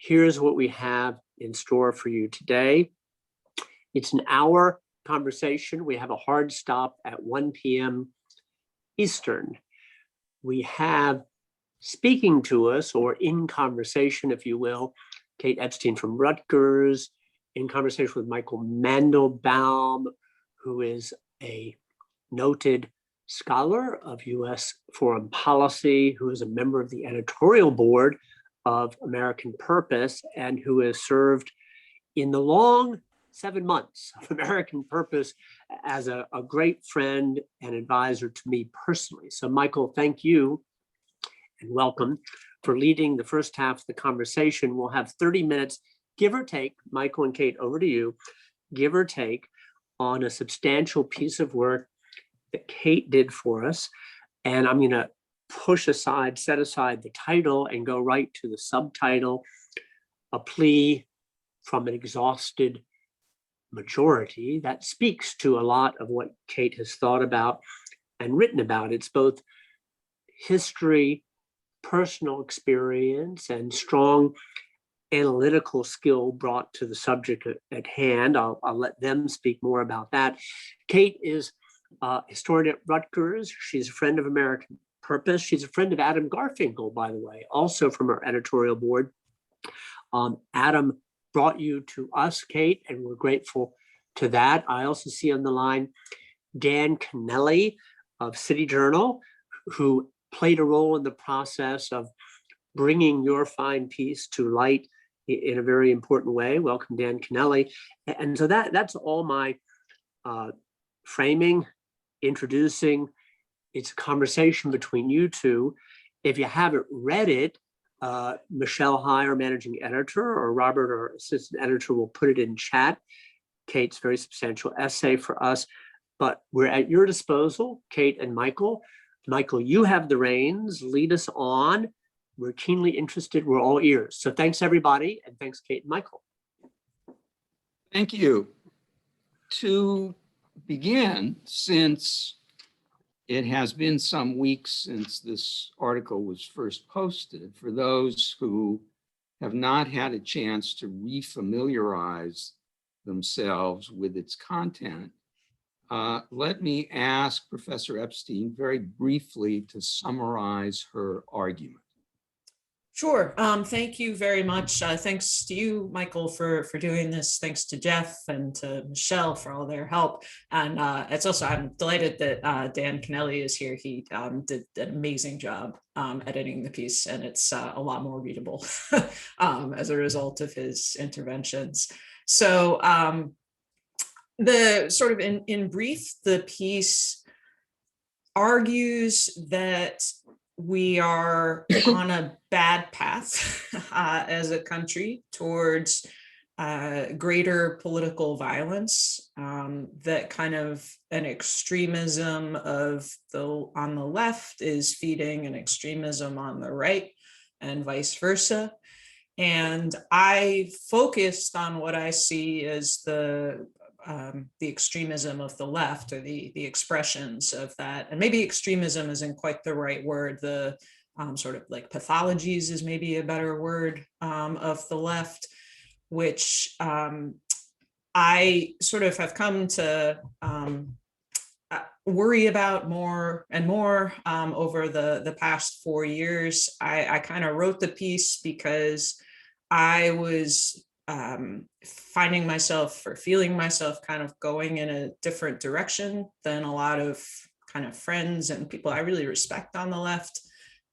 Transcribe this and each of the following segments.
Here's what we have in store for you today. It's an hour conversation. We have a hard stop at 1 p.m. Eastern. We have speaking to us, or in conversation, if you will, Kate Epstein from Rutgers, in conversation with Michael Mandelbaum, who is a noted scholar of U.S. foreign policy, who is a member of the editorial board of American Purpose, and who has served in the long 7 months of American Purpose as a great friend and advisor to me personally. So Michael, thank you and welcome for leading the first half of the conversation. We'll have 30 minutes, give or take, Michael and Kate, over to you, give or take, on a substantial piece of work that Kate did for us. And I'm going to set aside the title and go right to the subtitle, A Plea from an Exhausted Majority. That speaks to a lot of what Kate has thought about and written about. It's both history, personal experience, and strong analytical skill brought to the subject at hand. I'll let them speak more about that. Kate is a historian at Rutgers. She's a friend of American Purpose. She's a friend of Adam Garfinkel, by the way, also from our editorial board. Adam brought you to us, Kate, and we're grateful to that. I also see on the line Dan Kennelly of City Journal, who played a role in the process of bringing your fine piece to light in a very important way. Welcome, Dan Kennelly. And so that's all my framing, introducing. It's a conversation between you two. If you haven't read it, Michelle High, our managing editor, or Robert, our assistant editor, will put it in chat. Kate's very substantial essay for us, but we're at your disposal, Kate and Michael. Michael, you have the reins. Lead us on. We're keenly interested. We're all ears. So thanks, everybody, and thanks, Kate and Michael. Thank you. To begin, since it has been some weeks since this article was first posted, for those who have not had a chance to refamiliarize themselves with its content, let me ask Professor Epstein very briefly to summarize her argument. Sure. Thank you very much. Thanks to you, Michael, for doing this. Thanks to Jeff and to Michelle for all their help. And I'm delighted that Dan Kennelly is here. He did an amazing job editing the piece, and it's a lot more readable as a result of his interventions. So the sort of in brief, the piece argues that we are on a bad path as a country towards greater political violence, that kind of an extremism on the left is feeding an extremism on the right and vice versa. And I focused on what I see as the extremism of the left, or the expressions of that. And maybe extremism isn't quite the right word. The sort of like pathologies is maybe a better word of the left, which I sort of have come to worry about more and more over the past 4 years. I kind of wrote the piece because I was feeling myself kind of going in a different direction than a lot of kind of friends and people I really respect on the left.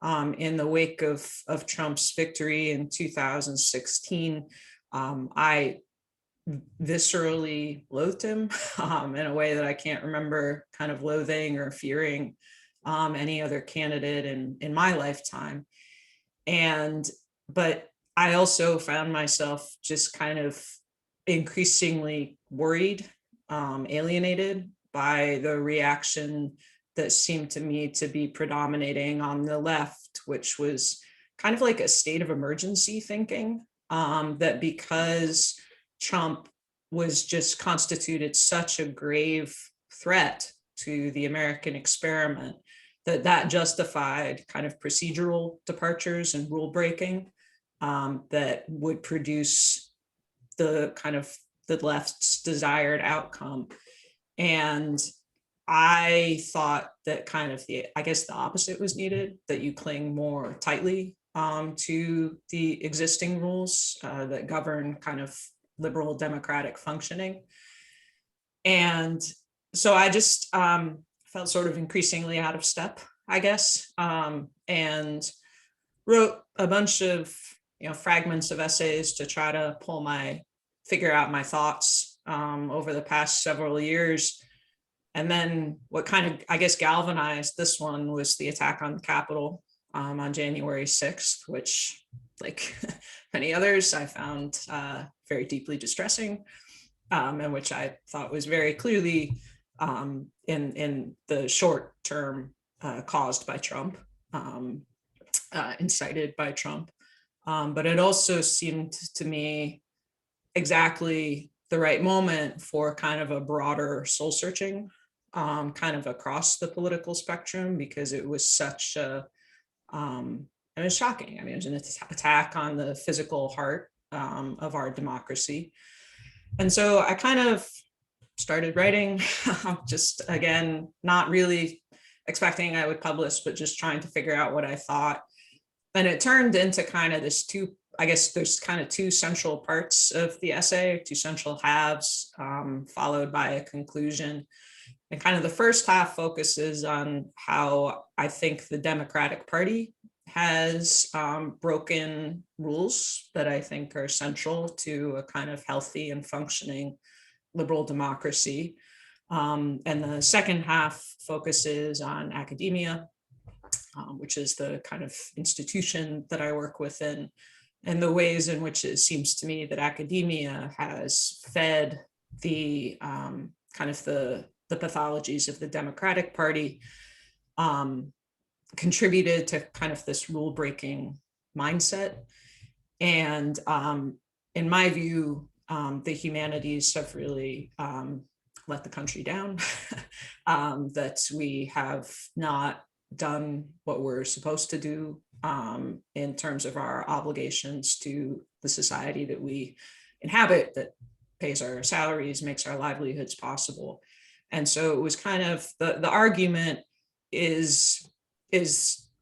In the wake of Trump's victory in 2016, I viscerally loathed him in a way that I can't remember kind of loathing or fearing any other candidate in my lifetime. But I also found myself just kind of increasingly worried, alienated by the reaction that seemed to me to be predominating on the left, which was kind of like a state of emergency thinking, that because Trump was just constituted such a grave threat to the American experiment, that justified kind of procedural departures and rule breaking, that would produce the kind of the left's desired outcome. And I thought that kind of I guess the opposite was needed, that you cling more tightly to the existing rules that govern kind of liberal democratic functioning. And so I just felt sort of increasingly out of step, I guess, and wrote a bunch of fragments of essays to try to figure out my thoughts over the past several years. And then what kind of, I guess, galvanized this one was the attack on the Capitol on January 6th, which, like many others, I found very deeply distressing, and which I thought was very clearly in the short term caused by Trump, incited by Trump. But it also seemed to me exactly the right moment for kind of a broader soul searching, kind of across the political spectrum, because it was such a, it was shocking. I mean, it was an attack on the physical heart of our democracy. And so I kind of started writing, just again, not really expecting I would publish, but just trying to figure out what I thought. And it turned into kind of this I guess there's kind of two central parts of the essay, two central halves, followed by a conclusion. And kind of the first half focuses on how I think the Democratic Party has broken rules that I think are central to a kind of healthy and functioning liberal democracy. And the second half focuses on academia, which is the kind of institution that I work within, and the ways in which it seems to me that academia has fed the kind of the pathologies of the Democratic Party, contributed to kind of this rule-breaking mindset. And in my view, the humanities have really let the country down, that we have not done what we're supposed to do in terms of our obligations to the society that we inhabit, that pays our salaries, makes our livelihoods possible. And so it was kind of the argument is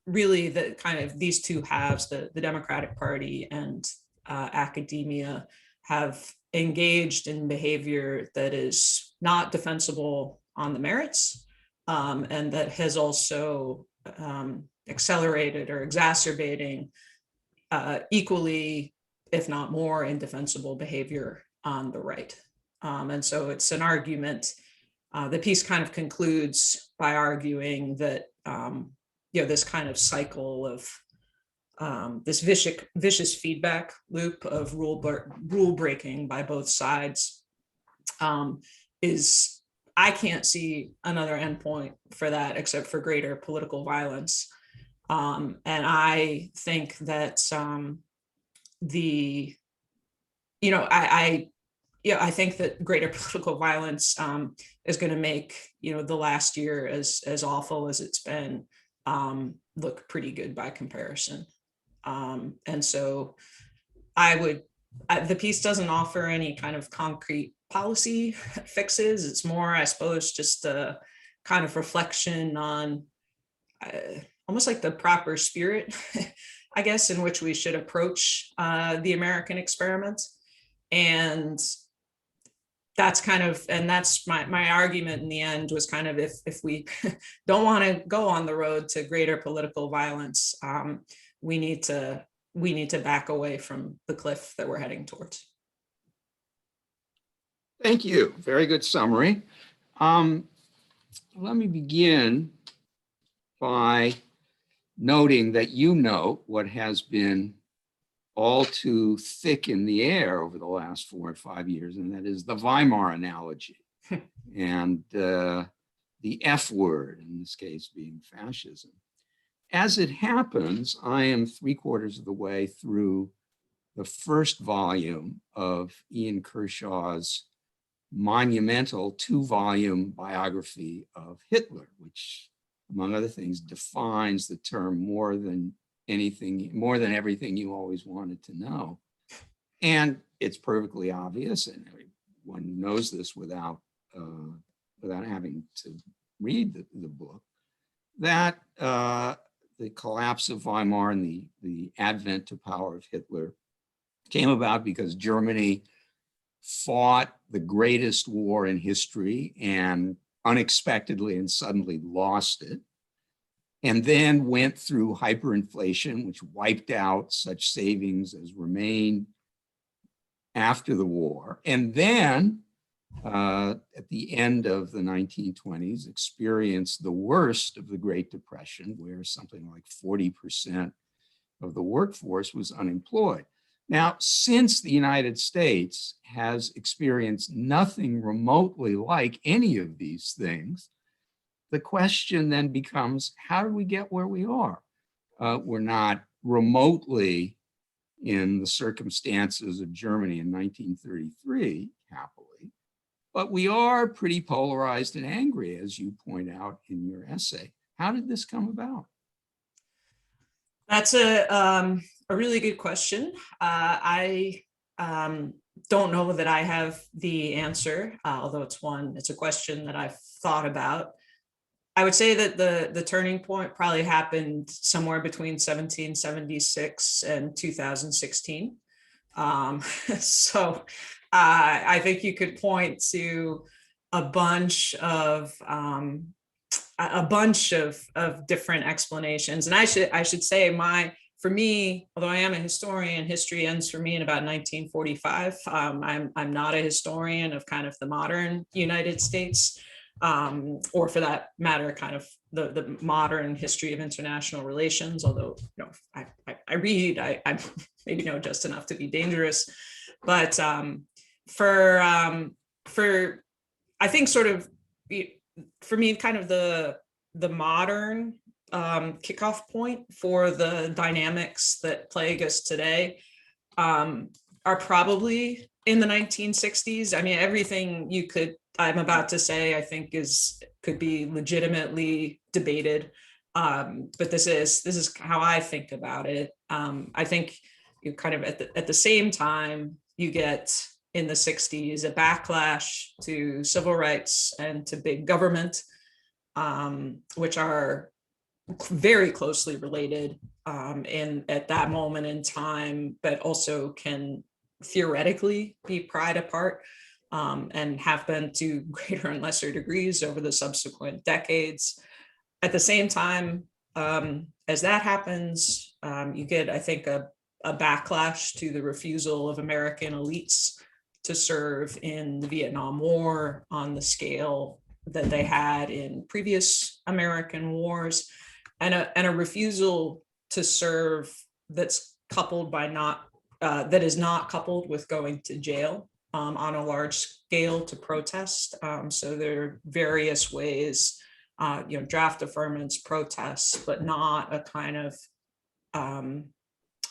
really the kind of these two halves, the Democratic Party and academia, have engaged in behavior that is not defensible on the merits, and that has also accelerated or exacerbating equally, if not more, indefensible behavior on the right. And so it's an argument. The piece kind of concludes by arguing that this kind of cycle of this vicious feedback loop of rule breaking by both sides is, I can't see another endpoint for that except for greater political violence. And I think that I think that greater political violence is going to make the last year, as awful as it's been, look pretty good by comparison. And so the piece doesn't offer any kind of concrete policy fixes. It's more, I suppose, just a kind of reflection on almost like the proper spirit, I guess, in which we should approach the American experiment. And that's kind of, and that's my argument in the end, was kind of, if we don't want to go on the road to greater political violence, we need to back away from the cliff that we're heading towards. Thank you. Very good summary. Let me begin by noting that what has been all too thick in the air over the last 4 or 5 years, and that is the Weimar analogy and the F word, in this case being fascism. As it happens, I am 3/4 of the way through the first volume of Ian Kershaw's monumental 2-volume biography of Hitler, which, among other things, defines the term more than anything, more than everything you always wanted to know. And it's perfectly obvious, and everyone knows this without having to read the book, that the collapse of Weimar and the advent to power of Hitler came about because Germany fought the greatest war in history and unexpectedly and suddenly lost it, and then went through hyperinflation, which wiped out such savings as remained after the war. And then at the end of the 1920s, experienced the worst of the Great Depression, where something like 40% of the workforce was unemployed. Now, since the United States has experienced nothing remotely like any of these things, the question then becomes, how do we get where we are? We're not remotely in the circumstances of Germany in 1933, happily, but we are pretty polarized and angry, as you point out in your essay. How did this come about? That's a really good question. I don't know that I have the answer, although it's a question that I've thought about. I would say that the turning point probably happened somewhere between 1776 and 2016. So I think you could point to a bunch of different explanations. And I should say for me, although I am a historian, history ends for me in about 1945. I'm not a historian of kind of the modern United States, or for that matter, kind of the modern history of international relations. Although, I read, I maybe know just enough to be dangerous, but for I think sort of for me, kind of the modern kickoff point for the dynamics that plague us today are probably in the 1960s. I mean, everything I'm about to say, I think could be legitimately debated. But this is how I think about it. I think you kind of at the same time, you get in the 60s a backlash to civil rights and to big government, which are very closely related at that moment in time, but also can theoretically be pried apart, and have been to greater and lesser degrees over the subsequent decades. At the same time, as that happens, you get, I think, a backlash to the refusal of American elites to serve in the Vietnam War on the scale that they had in previous American wars, and a refusal to serve that's coupled by that is not coupled with going to jail on a large scale to protest. So there are various ways, draft affirmance, protests, but not a kind of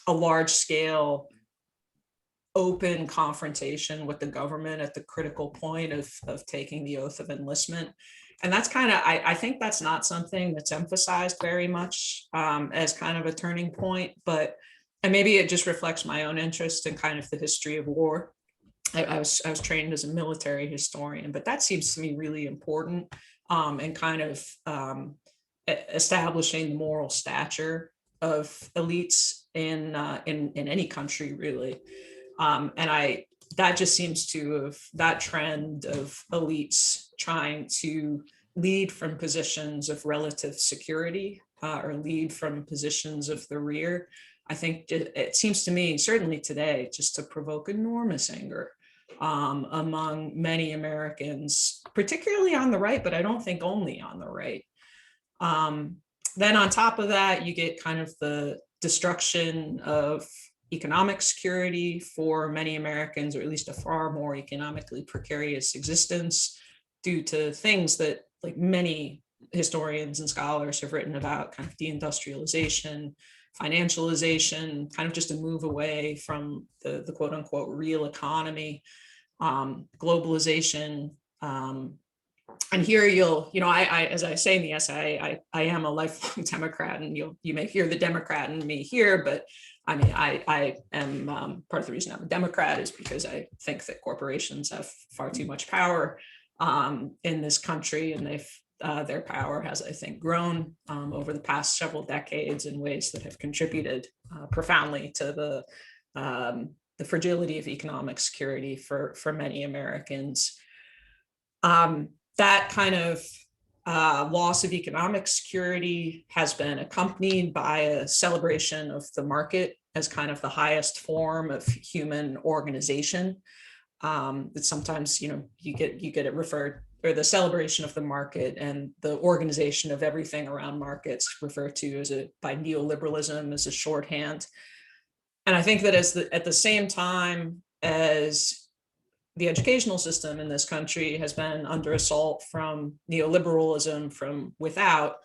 a large scale open confrontation with the government at the critical point of taking the oath of enlistment. And that's kind of, I think that's not something that's emphasized very much as kind of a turning point, and maybe it just reflects my own interest in kind of the history of war. I was trained as a military historian, but that seems to me really important in kind of establishing the moral stature of elites in any country, really. And that just seems to have, that trend of elites trying to lead from positions of relative security or lead from positions of the rear, I think it seems to me, certainly today, just to provoke enormous anger among many Americans, particularly on the right, but I don't think only on the right. Then on top of that, you get kind of the destruction of economic security for many Americans, or at least a far more economically precarious existence, due to things that like many historians and scholars have written about, kind of deindustrialization, financialization, kind of just a move away from the quote unquote real economy, globalization. here I, as I say in the essay, I am a lifelong Democrat, and you may hear the Democrat in me here, but I mean, I am part of the reason I'm a Democrat is because I think that corporations have far too much power in this country, and their power has, I think, grown over the past several decades in ways that have contributed profoundly to the fragility of economic security for many Americans. That kind of loss of economic security has been accompanied by a celebration of the market as kind of the highest form of human organization. That sometimes, you get it referred, or the celebration of the market and the organization of everything around markets referred to by neoliberalism as a shorthand. And I think that at the same time as the educational system in this country has been under assault from neoliberalism from without,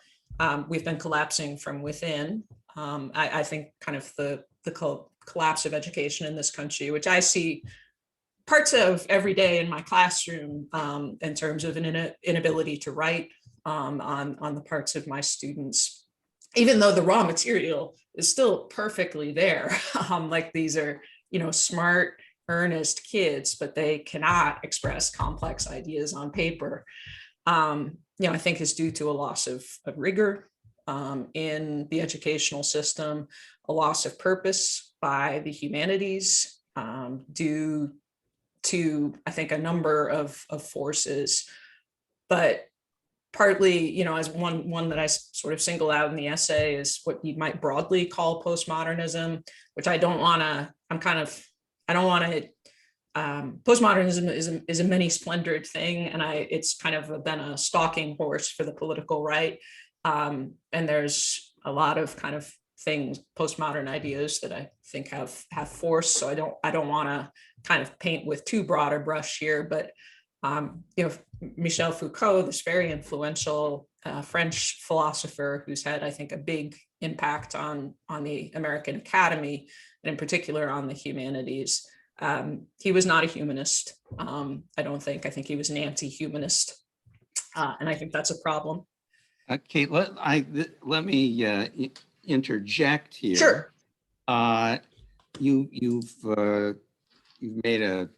we've been collapsing from within. I think kind of the collapse of education in this country, which I see parts of every day in my classroom in terms of an inability to write on the parts of my students, even though the raw material is still perfectly there. Like these are, smart, earnest kids, but they cannot express complex ideas on paper. I think is due to a loss of rigor in the educational system, a loss of purpose by the humanities, due to, I think, a number of forces, but partly, as one that I sort of single out in the essay is what you might broadly call postmodernism, which I don't want to, postmodernism is a many splendored thing, and it's kind of been a stalking horse for the political right. And there's a lot of kind of things, postmodern ideas that I think have force. So I don't want to kind of paint with too broad a brush here, but Michel Foucault, this very influential French philosopher who's had, I think, a big impact on the American Academy, and in particular on the humanities. He was not a humanist. I think he was an anti-humanist. And I think that's a problem. Kate, let me interject here. Sure. You've made a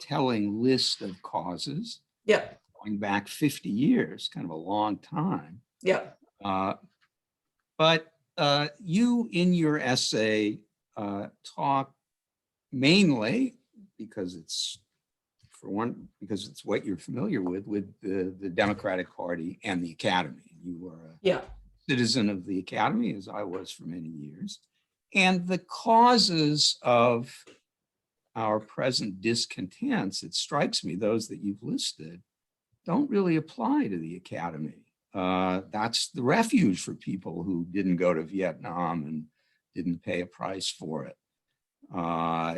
telling list of causes. Yeah. Going back 50 years, kind of a long time. Yeah. But you, in your essay, talk mainly because it's what you're familiar with the Democratic Party and the Academy. You were a citizen of the Academy, as I was for many years, and the causes of our present discontents, it strikes me, those that you've listed, don't really apply to the Academy. That's the refuge for people who didn't go to Vietnam and didn't pay a price for it.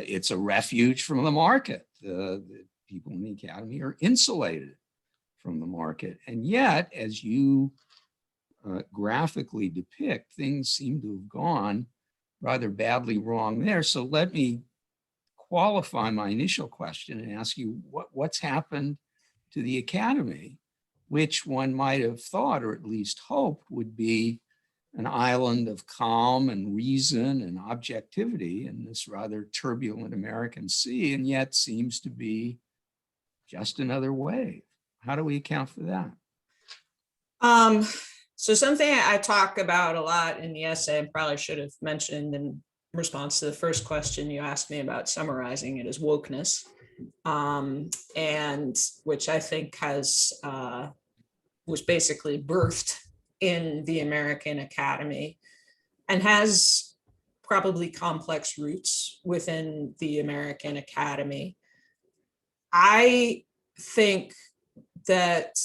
It's a refuge from the market. The people in the Academy are insulated from the market. And yet, as you graphically depict, things seem to have gone rather badly wrong there. So let me qualify my initial question and ask you what's happened to the Academy, which one might have thought, or at least hoped, would be an island of calm and reason and objectivity in this rather turbulent American sea, and yet seems to be just another wave. How do we account for that? So something I talk about a lot in the essay, and probably should have mentioned in response to the first question you asked me about summarizing it, is wokeness, and which I think was basically birthed in the American Academy and has probably complex roots within the American Academy. I think that,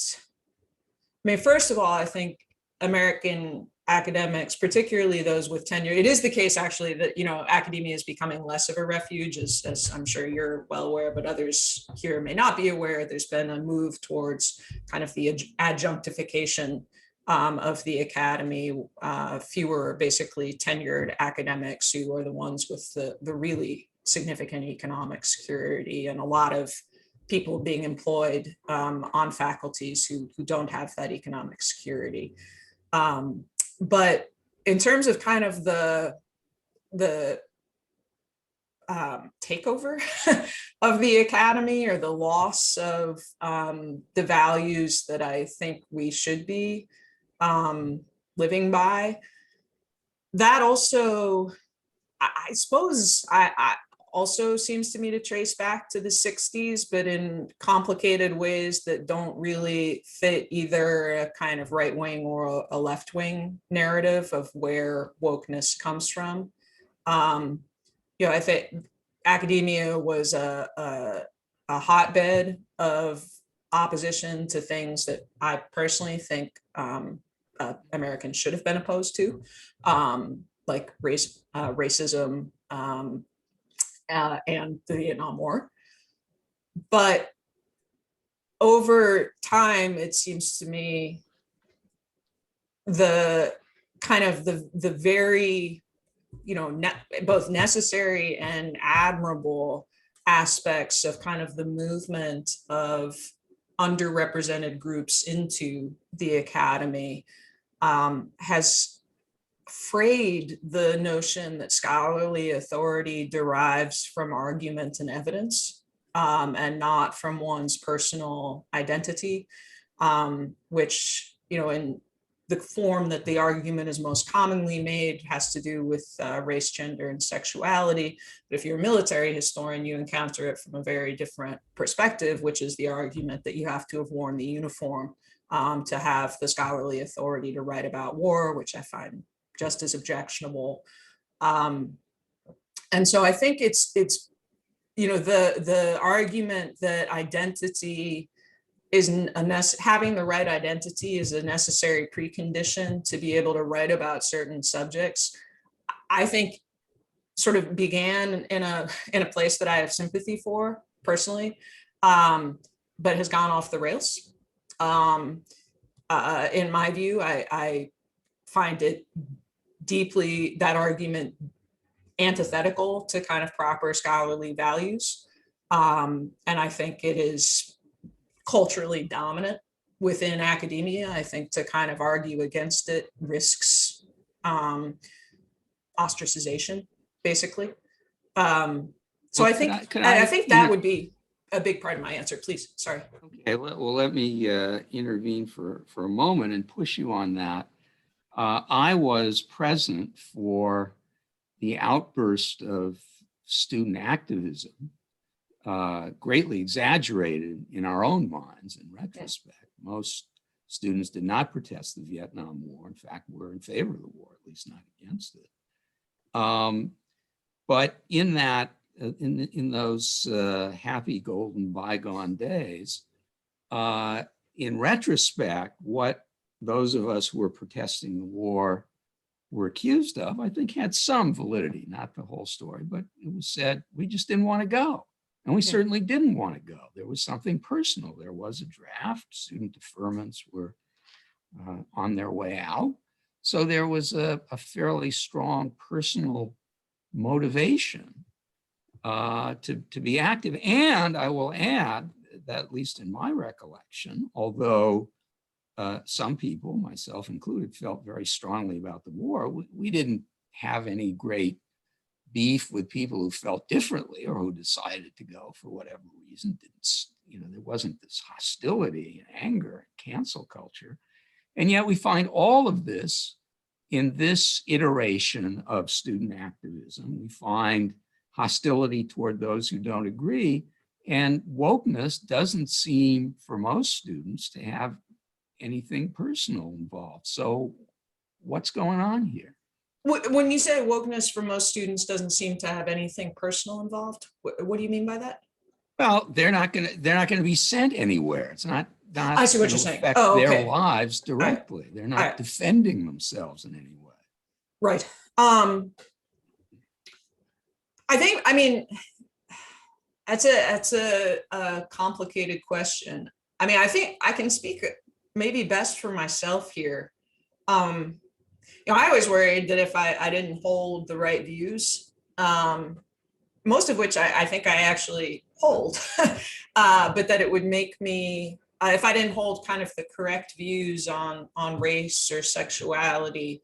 first of all, I think American academics, particularly those with tenure, it is the case actually that, academia is becoming less of a refuge, as I'm sure you're well aware, but others here may not be aware. There's been a move towards kind of the adjunctification of the academy, fewer basically tenured academics who are the ones with the really significant economic security, and a lot of people being employed on faculties who don't have that economic security. But in terms of kind of the takeover of the academy, or the loss of the values that I think we should be living by, that also, I suppose, I also seems to me to trace back to the 60s, but in complicated ways that don't really fit either a kind of right-wing or a left-wing narrative of where wokeness comes from. I think academia was a hotbed of opposition to things that I personally think Americans should have been opposed to, like racism, and the Vietnam War. But over time, it seems to me the kind of the very, both necessary and admirable aspects of kind of the movement of underrepresented groups into the academy has frayed the notion that scholarly authority derives from argument and evidence, and not from one's personal identity, which, in the form that the argument is most commonly made has to do with race, gender, and sexuality. But if you're a military historian, you encounter it from a very different perspective, which is the argument that you have to have worn the uniform to have the scholarly authority to write about war, which I find just as objectionable. And so I think it's the argument that identity is having the right identity is a necessary precondition to be able to write about certain subjects, I think sort of began in a place that I have sympathy for personally, but has gone off the rails. In my view, I find it deeply, that argument, antithetical to kind of proper scholarly values. And I think it is culturally dominant within academia. I think to kind of argue against it risks ostracization, basically. So I think I think that would be a big part of my answer. Please, sorry. Okay, well, let me intervene for a moment and push you on that. I was present for the outburst of student activism, greatly exaggerated in our own minds in retrospect. Most students did not protest the Vietnam War. In fact, were in favor of the war, at least not against it. But in that, in those happy golden bygone days, in retrospect, what those of us who were protesting the war were accused of, I think had some validity, not the whole story, but it was said, we just didn't want to go. And we certainly didn't want to go. There was something personal. There was a draft. Student deferments were on their way out. So there was a fairly strong personal motivation to be active. And I will add that, at least in my recollection, although some people, myself included, felt very strongly about the war, we didn't have any great beef with people who felt differently or who decided to go for whatever reason. There wasn't this hostility and anger and cancel culture. And yet we find all of this in this iteration of student activism. We find hostility toward those who don't agree. And wokeness doesn't seem, for most students, to have anything personal involved. So what's going on here? When you say wokeness for most students doesn't seem to have anything personal involved, what do you mean by that? Well, they're not going to be sent anywhere. It's not I see what you're saying. Affect their lives directly. They're not defending themselves in any way. Right. I mean, that's a complicated question. I mean, I think I can speak maybe best for myself here. I always worried that if I didn't hold the right views, most of which I think I actually hold, but that it would make me, if I didn't hold kind of the correct views on race or sexuality,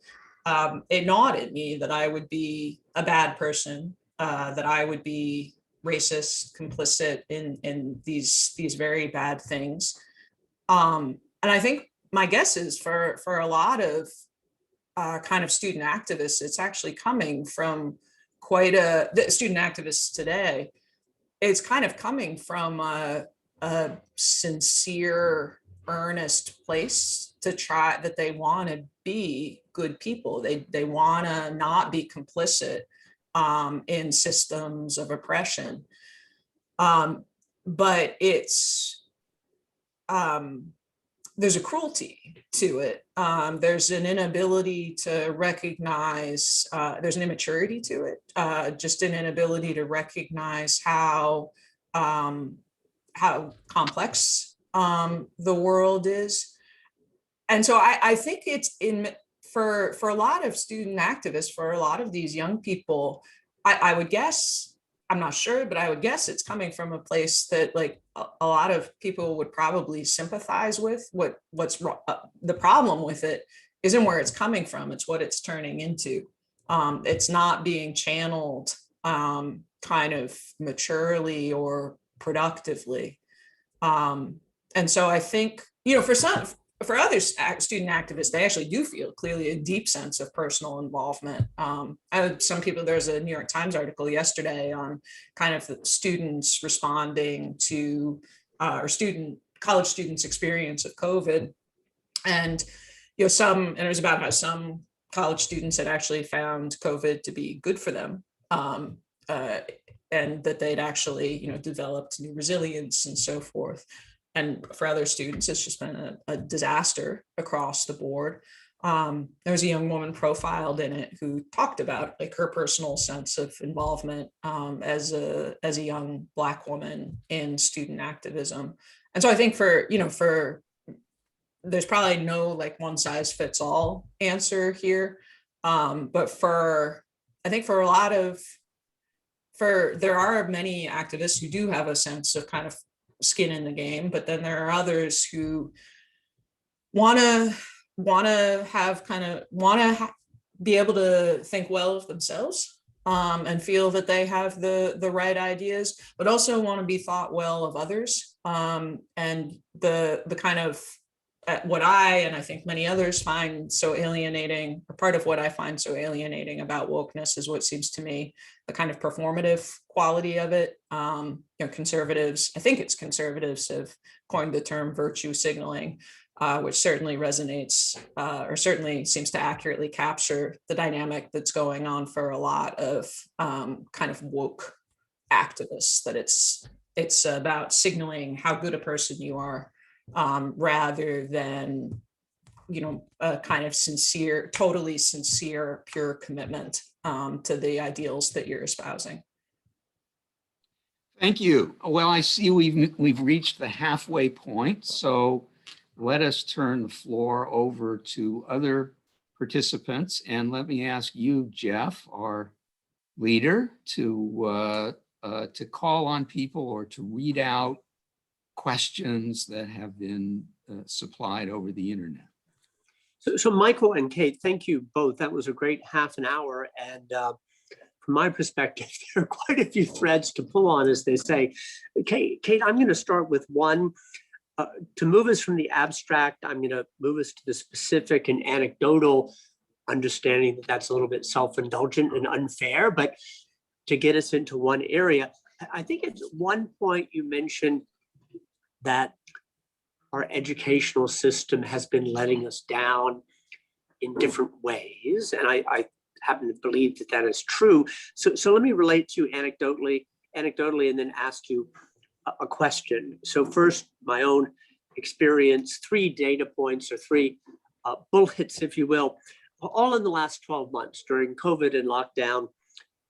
it gnawed at me that I would be a bad person, that I would be racist, complicit in these very bad things. And I think my guess is for a lot of kind of student activists, it's actually coming from the student activists today. It's kind of coming from a sincere, earnest place to try that they want to be good people. They want to not be complicit in systems of oppression. But it's there's a cruelty to it. There's an inability to recognize, there's an immaturity to it, just an inability to recognize how complex the world is. And so I think it's for a lot of student activists, for a lot of these young people, I would guess, I'm not sure, but I would guess it's coming from a place that like a lot of people would probably sympathize with. What's the problem with it isn't where it's coming from, it's what it's turning into. It's not being channeled kind of maturely or productively. And so I think, for other student activists, they actually do feel clearly a deep sense of personal involvement. Some people, there's a New York Times article yesterday on kind of the students responding to, college students' experience of COVID. And, and it was about how some college students had actually found COVID to be good for them. And that they'd actually, developed new resilience and so forth. And for other students, it's just been a disaster across the board. There was a young woman profiled in it who talked about like her personal sense of involvement as a young Black woman in student activism. And so I think there's probably no like one size fits all answer here. But I think there are many activists who do have a sense of kind of skin in the game, but then there are others who want to be able to think well of themselves and feel that they have the right ideas, but also want to be thought well of others. And the kind of what I think many others find so alienating, or part of what I find so alienating about wokeness is what seems to me the kind of performative quality of it. Conservatives, I think it's conservatives have coined the term virtue signaling, which certainly resonates or certainly seems to accurately capture the dynamic that's going on for a lot of kind of woke activists, that it's about signaling how good a person you are, rather than, a kind of sincere, totally sincere, pure commitment to the ideals that you're espousing. Thank you. Well, I see we've reached the halfway point, so let us turn the floor over to other participants. And let me ask you, Jeff, our leader, to call on people or to read out questions that have been supplied over the internet. So Michael and Kate, thank you both. That was a great half an hour. And from my perspective, there are quite a few threads to pull on, as they say. Kate, I'm going to start with one. To move us from the abstract, I'm going to move us to the specific and anecdotal, understanding that that's a little bit self-indulgent and unfair, but to get us into one area. I think at one point you mentioned that our educational system has been letting us down in different ways. And I happen to believe that is true. So let me relate to you anecdotally, and then ask you a question. So first, my own experience, 3 data points or 3 bullets, if you will, all in the last 12 months during COVID and lockdown.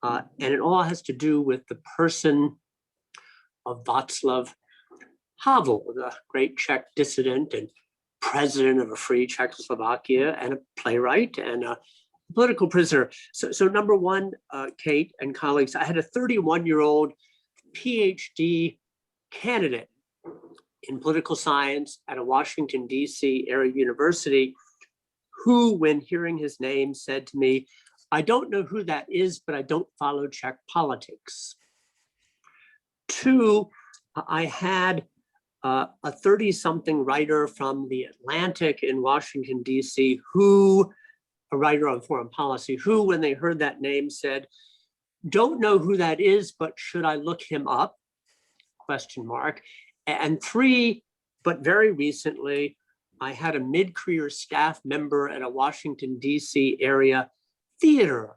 And it all has to do with the person of Václav Havel, the great Czech dissident and president of a free Czechoslovakia, and a playwright and a political prisoner. So number one, Kate and colleagues, I had a 31-year-old PhD candidate in political science at a Washington, D.C. area university, who, when hearing his name, said to me, "I don't know who that is, but I don't follow Czech politics." Two, I had a 30-something writer from The Atlantic in Washington, D.C., a writer on foreign policy, who, when they heard that name, said, "Don't know who that is, but should I look him up?" Question mark. And three, but very recently, I had a mid-career staff member at a Washington, D.C. area theater,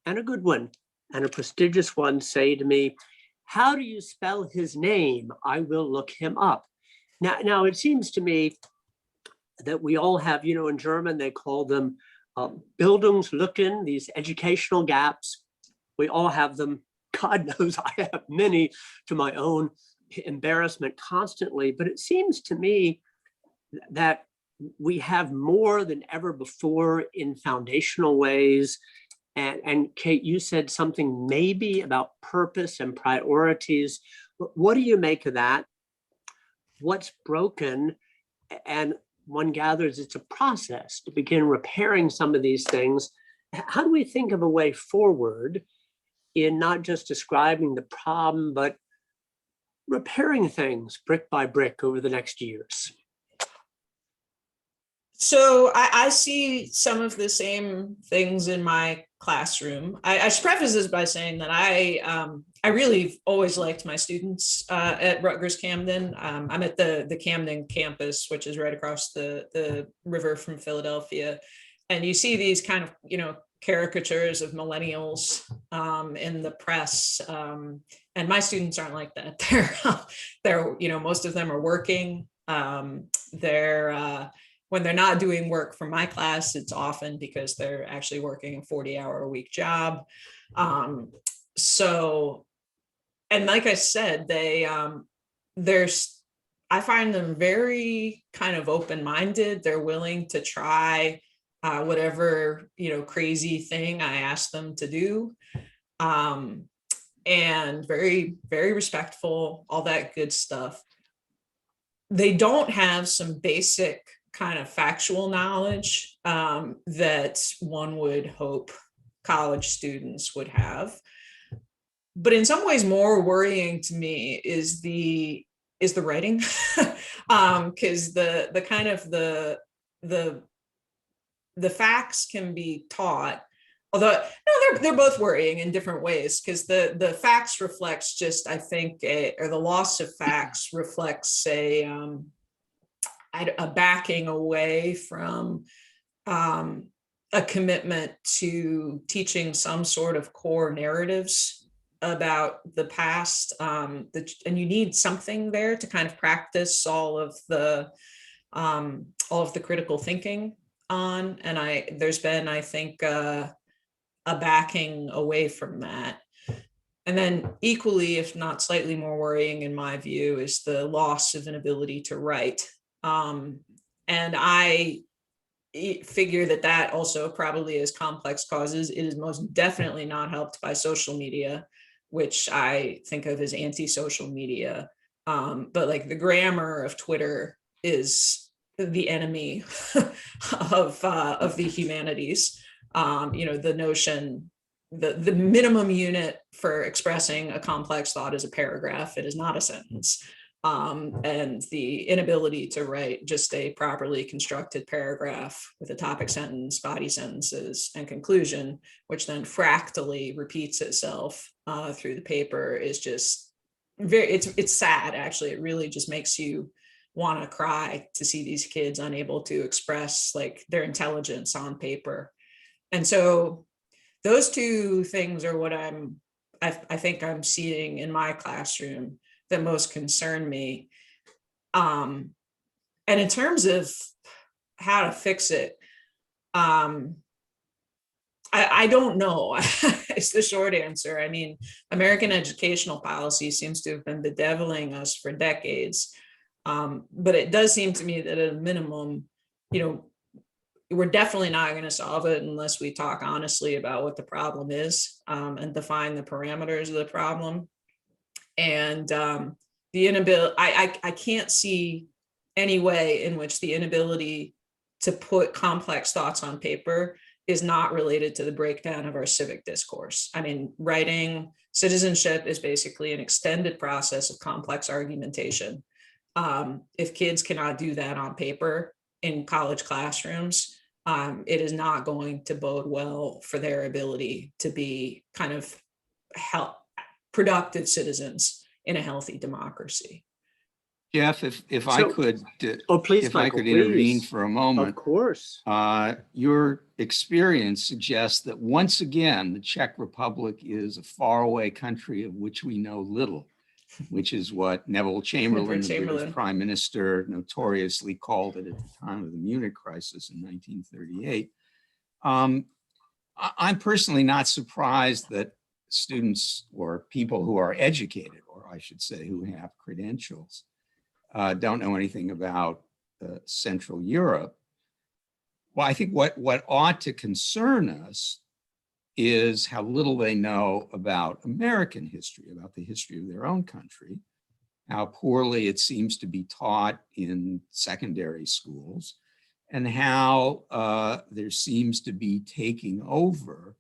and a good one, and a prestigious one, say to me, "How do you spell his name? I will look him up." Now it seems to me that we all have, in German, they call them Bildungslücken, these educational gaps. We all have them. God knows I have many, to my own embarrassment, constantly. But it seems to me that we have more than ever before in foundational ways. And Kate, you said something maybe about purpose and priorities. What do you make of that? What's broken? And one gathers it's a process to begin repairing some of these things. How do we think of a way forward in not just describing the problem, but repairing things brick by brick over the next years? So I see some of the same things in my classroom. I should preface this by saying that I really always liked my students at Rutgers-Camden. I'm at the Camden campus, which is right across the river from Philadelphia. And you see these kind of, caricatures of millennials in the press. And my students aren't like that. They're most of them are working. When they're not doing work for my class, it's often because they're actually working a 40-hour-a-week job. And like I said, I find them very kind of open-minded. They're willing to try whatever, crazy thing I ask them to do. And very, very respectful, all that good stuff. They don't have some basic kind of factual knowledge that one would hope college students would have. But in some ways more worrying to me is the writing, because the kind of the facts can be taught, although no, they're both worrying in different ways, because the facts reflects just, I think, or the loss of facts reflects a backing away from a commitment to teaching some sort of core narratives about the past, and you need something there to kind of practice all of the critical thinking on. And there's been, I think, a backing away from that. And then equally, if not slightly more worrying in my view, is the loss of an ability to write. And I figure that also probably has complex causes. It is most definitely not helped by social media, which I think of as anti-social media. But like the grammar of Twitter is the enemy of the humanities. The notion, the minimum unit for expressing a complex thought is a paragraph. It is not a sentence. And the inability to write just a properly constructed paragraph with a topic sentence, body sentences, and conclusion, which then fractally repeats itself through the paper, is just it's sad, actually. It really just makes you want to cry to see these kids unable to express like their intelligence on paper. And so those two things are what I think I'm seeing in my classroom that most concern me. And in terms of how to fix it, I don't know. It's the short answer. I mean, American educational policy seems to have been bedeviling us for decades. But it does seem to me that at a minimum, we're definitely not going to solve it unless we talk honestly about what the problem is, and define the parameters of the problem. And the inability, I can't see any way in which the inability to put complex thoughts on paper is not related to the breakdown of our civic discourse. I mean, writing citizenship is basically an extended process of complex argumentation. If kids cannot do that on paper in college classrooms, it is not going to bode well for their ability to be kind of productive citizens in a healthy democracy. Jeff, if I could, please, if Michael, I could intervene please. for a moment. Of course. Your experience suggests that once again, the Czech Republic is a faraway country of which we know little, which is what Neville Chamberlain, the British Prime Minister, notoriously called it at the time of the Munich crisis in 1938. I'm personally not surprised that students or people who are educated, or I should say who have credentials, don't know anything about Central Europe. Well, I think what ought to concern us is how little they know about American history, about the history of their own country, how poorly it seems to be taught in secondary schools, and how there seems to be taking over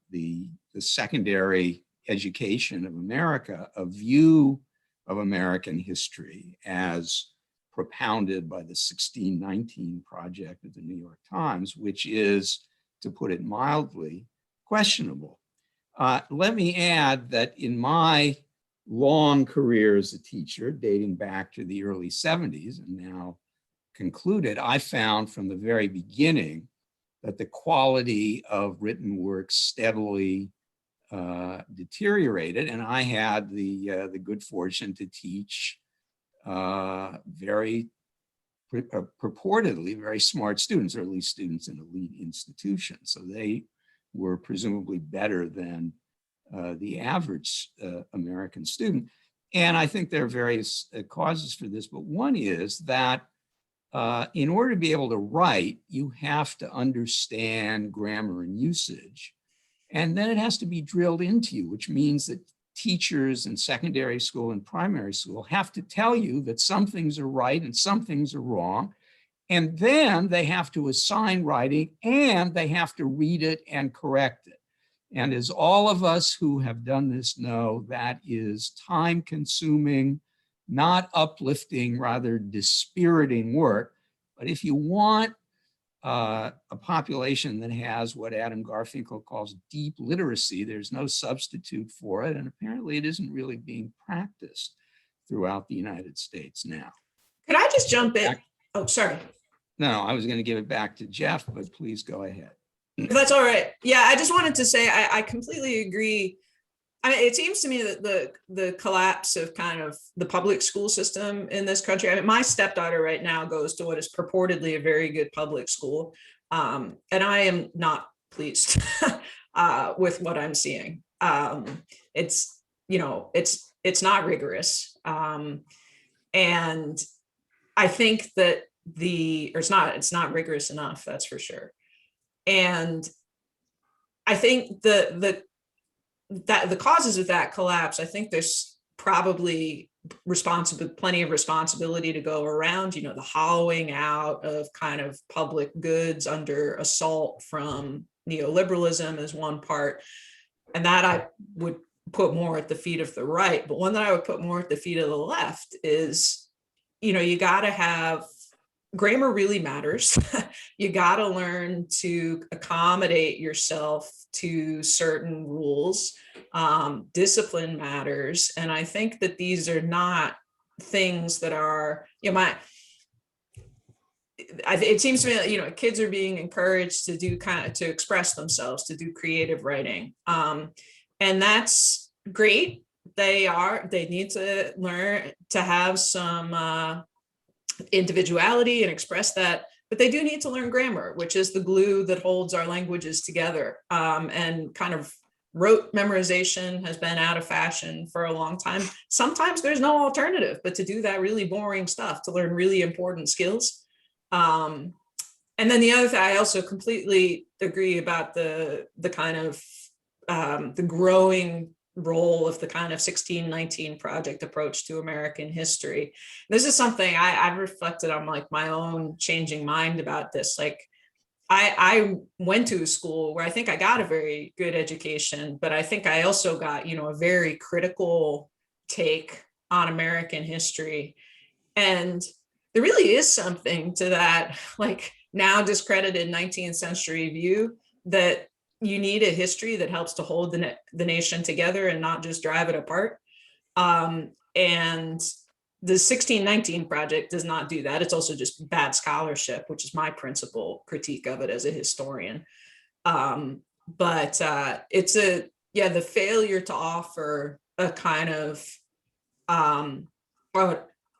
the secondary education of America, a view of American history as propounded by the 1619 Project of the New York Times, which is, to put it mildly, questionable. Let me add that in my long career as a teacher, dating back to the early 70s and now concluded, I found from the very beginning that the quality of written work steadily deteriorated, and I had the good fortune to teach very purportedly very smart students, or at least students in elite institutions. So they were presumably better than the average American student. And I think there are various causes for this, but one is that in order to be able to write, you have to understand grammar and usage. And then it has to be drilled into you, which means that teachers in secondary school and primary school have to tell you that some things are right and some things are wrong. And then they have to assign writing and they have to read it and correct it. And as all of us who have done this know, that is time consuming, not uplifting, rather dispiriting work. But if you want a population that has what Adam Garfinkel calls deep literacy, there's no substitute for it. And apparently it isn't really being practiced throughout the United States now. Could I just jump in? Oh, sorry. No, I was going to give it back to Jeff, but please go ahead. That's all right. Yeah, I just wanted to say I completely agree. I mean, it seems to me that the collapse of kind of the public school system in this country, I mean, my stepdaughter right now goes to what is purportedly a very good public school. And I am not pleased with what I'm seeing. It's, you know, it's not rigorous. And I think that it's not rigorous enough, that's for sure. And I think that the causes of that collapse, I think there's probably plenty of responsibility to go around, you know, the hollowing out of kind of public goods under assault from neoliberalism is one part. And that I would put more at the feet of the right. But one that I would put more at the feet of the left is, you know, you got to have grammar really matters. You got to learn to accommodate yourself to certain rules. Discipline matters. And I think that these are not things that are, you know, it seems to me that, you know, kids are being encouraged to do to express themselves, to do creative writing. And that's great. They need to learn to have some individuality and express that, but they do need to learn grammar, which is the glue that holds our languages together. And kind of rote memorization has been out of fashion for a long time. Sometimes there's no alternative but to do that really boring stuff, to learn really important skills. And then the other thing, I also completely agree about the kind of the growing role of the kind of 1619 project approach to American history. This is something I've reflected on, like my own changing mind about this. Like I went to a school where I think I got a very good education, but I think I also got, a very critical take on American history. And there really is something to that, like now discredited 19th century view that you need a history that helps to hold the nation together and not just drive it apart. And the 1619 project does not do that. It's also just bad scholarship, which is my principal critique of it as a historian. But it's the failure to offer a kind of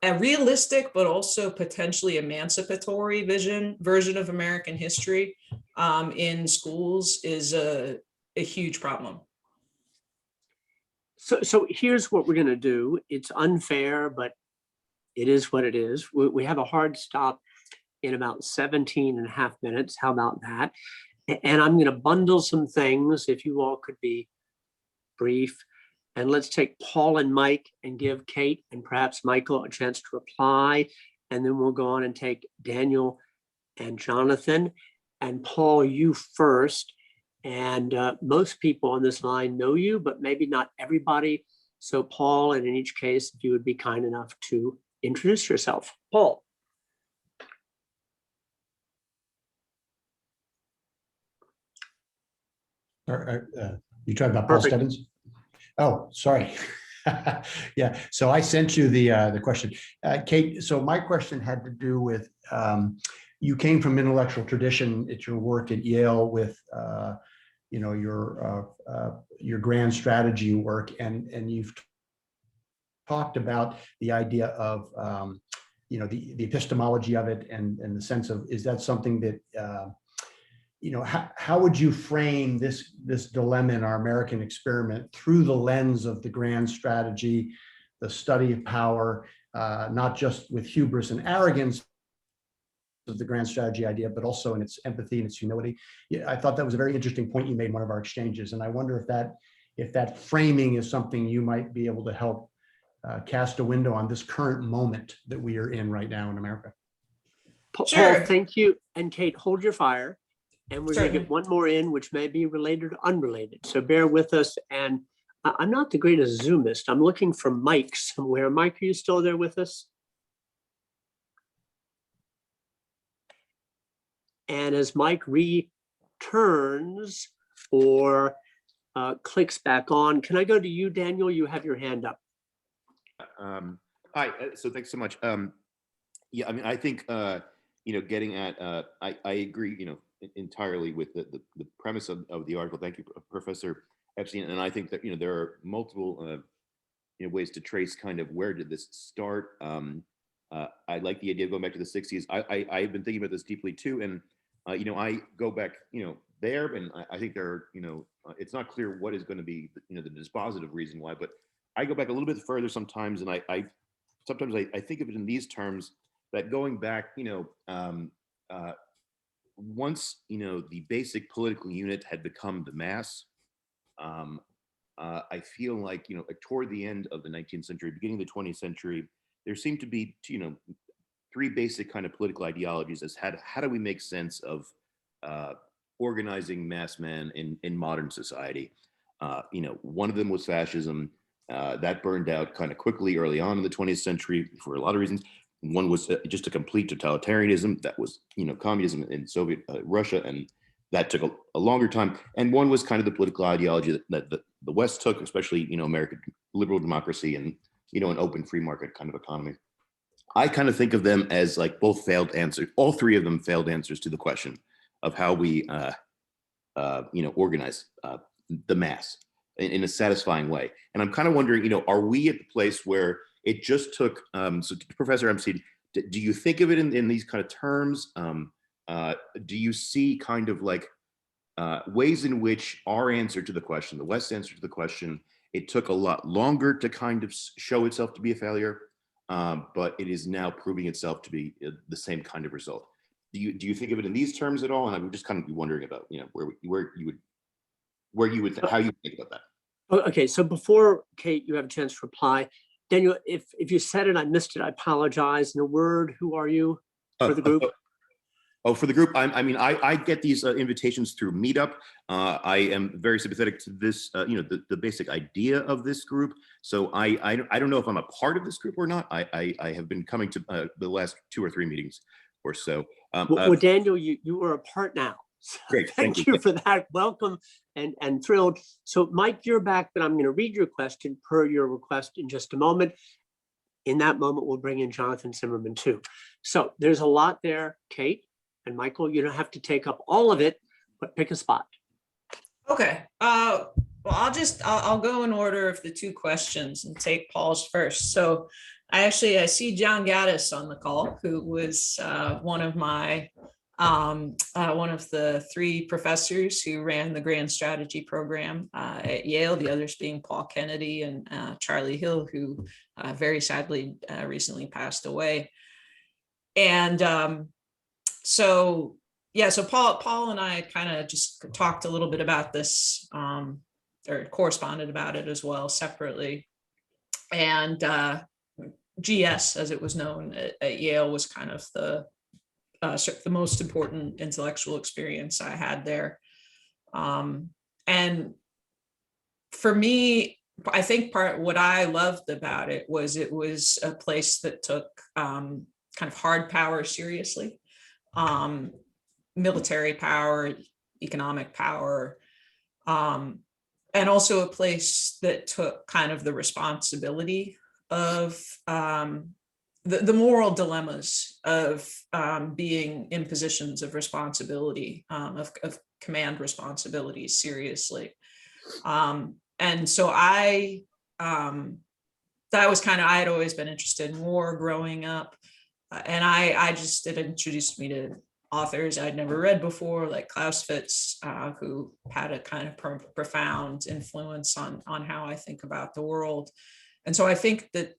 a realistic, but also potentially emancipatory version of American history in schools is a huge problem. So here's what we're going to do. It's unfair, but it is what it is. We have a hard stop in about 17 and a half minutes. How about that? And I'm going to bundle some things, if you all could be brief. And let's take Paul and Mike and give Kate and perhaps Michael a chance to reply. And then we'll go on and take Daniel and Jonathan. And Paul, you first. And most people on this line know you, but maybe not everybody. So Paul, and in each case, if you would be kind enough to introduce yourself. Paul. You talking about Paul Perfect. Stebbins? Oh, sorry. Yeah, so I sent you the question. Kate, so my question had to do with, you came from intellectual tradition at your work at Yale with your grand strategy work, and you've talked about the idea of the epistemology of it and the sense of, is that something that how would you frame this dilemma in our American experiment through the lens of the grand strategy, the study of power, not just with hubris and arrogance of the grand strategy idea, but also in its empathy and its humility? Yeah, I thought that was a very interesting point you made in one of our exchanges, and I wonder if that framing is something you might be able to help cast a window on this current moment that we are in right now in America. Sure. Paul, thank you. And Kate, hold your fire. And we're going to Certainly. get one more in, which may be related or unrelated. So bear with us. And I'm not the greatest Zoomist. I'm looking for Mike somewhere. Mike, are you still there with us? And as Mike returns or clicks back on, can I go to you, Daniel? You have your hand up. Hi, so thanks so much. Yeah, I mean, I think, getting at, I agree, entirely with the premise of the article. Thank you, Professor Epstein. And I think that, there are multiple ways to trace kind of where did this start. I like the idea of going back to the 60s. I've been thinking about this deeply too. And, I go back, there, and I think there are, it's not clear what is going to be, the dispositive reason why, but I go back a little bit further sometimes. And I sometimes think of it in these terms, that going back, once the basic political unit had become the mass, I feel like toward the end of the 19th century, beginning of the 20th century, there seemed to be three basic kind of political ideologies as how do we make sense of organizing mass men in modern society. One of them was fascism. That burned out kind of quickly early on in the 20th century for a lot of reasons. One was just a complete totalitarianism. That was, communism in Soviet Russia, and that took a longer time. And one was kind of the political ideology that the West took, especially, American liberal democracy and, an open free market kind of economy. I kind of think of them as like both failed answers. All three of them failed answers to the question of how we, organize the mass in a satisfying way. And I'm kind of wondering, are we at the place where it just took, so Professor Epstein, do you think of it in these kind of terms? Do you see kind of like ways in which our answer to the question, the West's answer to the question, it took a lot longer to kind of show itself to be a failure, but it is now proving itself to be the same kind of result? Do you think of it in these terms at all? And I'm just kind of wondering about, how you would think about that. Okay, so before Kate, you have a chance to reply. Daniel, if you said it, I missed it, I apologize. In a word, who are you for the group? For the group, I get these invitations through Meetup. I am very sympathetic to this, the basic idea of this group. So I don't know if I'm a part of this group or not. I have been coming to the last 2 or 3 meetings or so. Well, Daniel, you are a part now. So Great, thank you for that. Welcome and thrilled. So Mike, you're back, but I'm going to read your question per your request in just a moment. In that moment, we'll bring in Jonathan Zimmerman too. So there's a lot there, Kate and Michael. You don't have to take up all of it, but pick a spot. Okay. Well, I'll go in order of the 2 questions and take Paul's first. So I see John Gaddis on the call, who was one of the 3 professors who ran the Grand Strategy program at Yale, the others being Paul Kennedy and Charlie Hill, who very sadly recently passed away. And so Paul and I kind of just talked a little bit about this, or corresponded about it as well separately. And GS, as it was known at Yale, was kind of the most important intellectual experience I had there. And for me, I think what I loved about it was a place that took kind of hard power seriously, military power, economic power, and also a place that took kind of the responsibility of the moral dilemmas of being in positions of responsibility, of command responsibilities seriously. And so I had always been interested in war growing up. And it introduced me to authors I'd never read before, like Clausewitz, who had a kind of profound influence on how I think about the world. And so I think that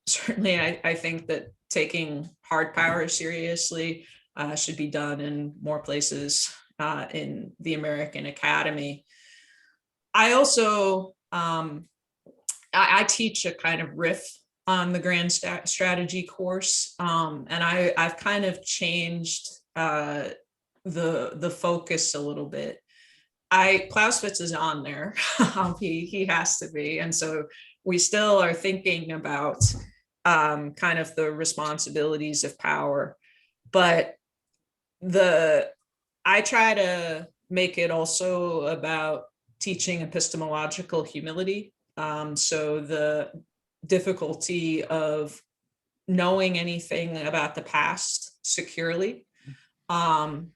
certainly I think that taking hard power seriously should be done in more places in the American Academy. I also, I teach a kind of riff on the Grand Strategy course, and I've kind of changed the focus a little bit. Clausewitz is on there. He has to be, and so we still are thinking about kind of the responsibilities of power, but I try to make it also about teaching epistemological humility. So the difficulty of knowing anything about the past securely. And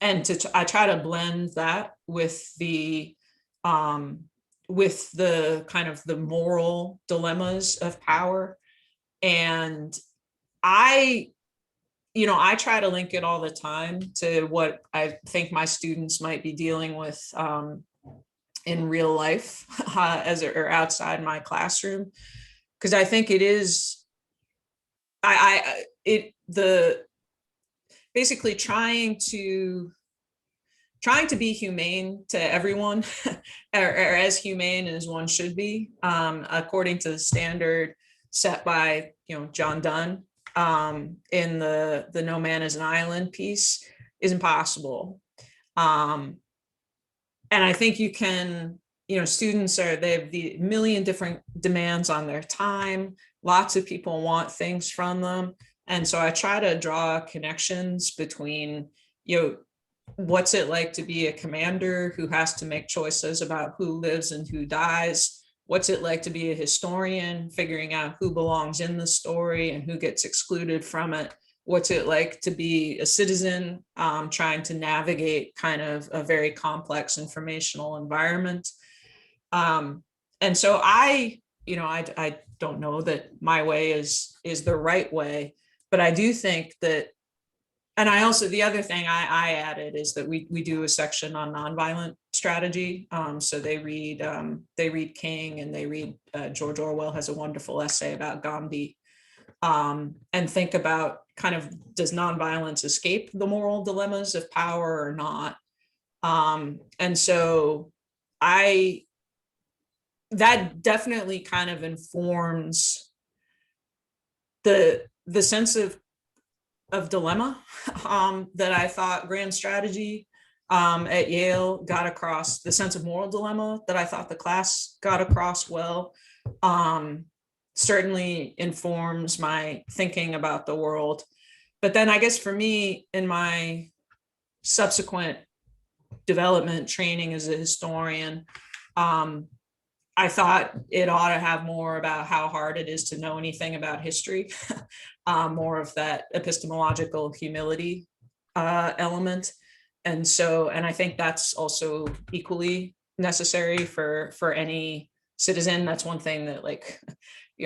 I try to blend that with the kind of the moral dilemmas of power. And I try to link it all the time to what I think my students might be dealing with in real life or outside my classroom, because I think it is basically trying to be humane to everyone, or as humane as one should be, according to the standard set by John Donne in the No Man is an Island piece, is impossible. And I think you can, students they have the million different demands on their time. Lots of people want things from them. And so I try to draw connections between, what's it like to be a commander who has to make choices about who lives and who dies? What's it like to be a historian, figuring out who belongs in the story and who gets excluded from it? What's it like to be a citizen, trying to navigate kind of a very complex informational environment? And so I don't know that my way is the right way, but I do think that, and I also, the other thing I added is that we do a section on nonviolent strategy. So they read King, and they read George Orwell has a wonderful essay about Gandhi, and think about kind of, does nonviolence escape the moral dilemmas of power or not? And so that definitely kind of informs the sense of dilemma that I thought grand strategy at Yale got across, the sense of moral dilemma that I thought the class got across well. Certainly informs my thinking about the world. But then I guess for me, in my subsequent development training as a historian, I thought it ought to have more about how hard it is to know anything about history, more of that epistemological humility element. And I think that's also equally necessary for any citizen. That's one thing that, like,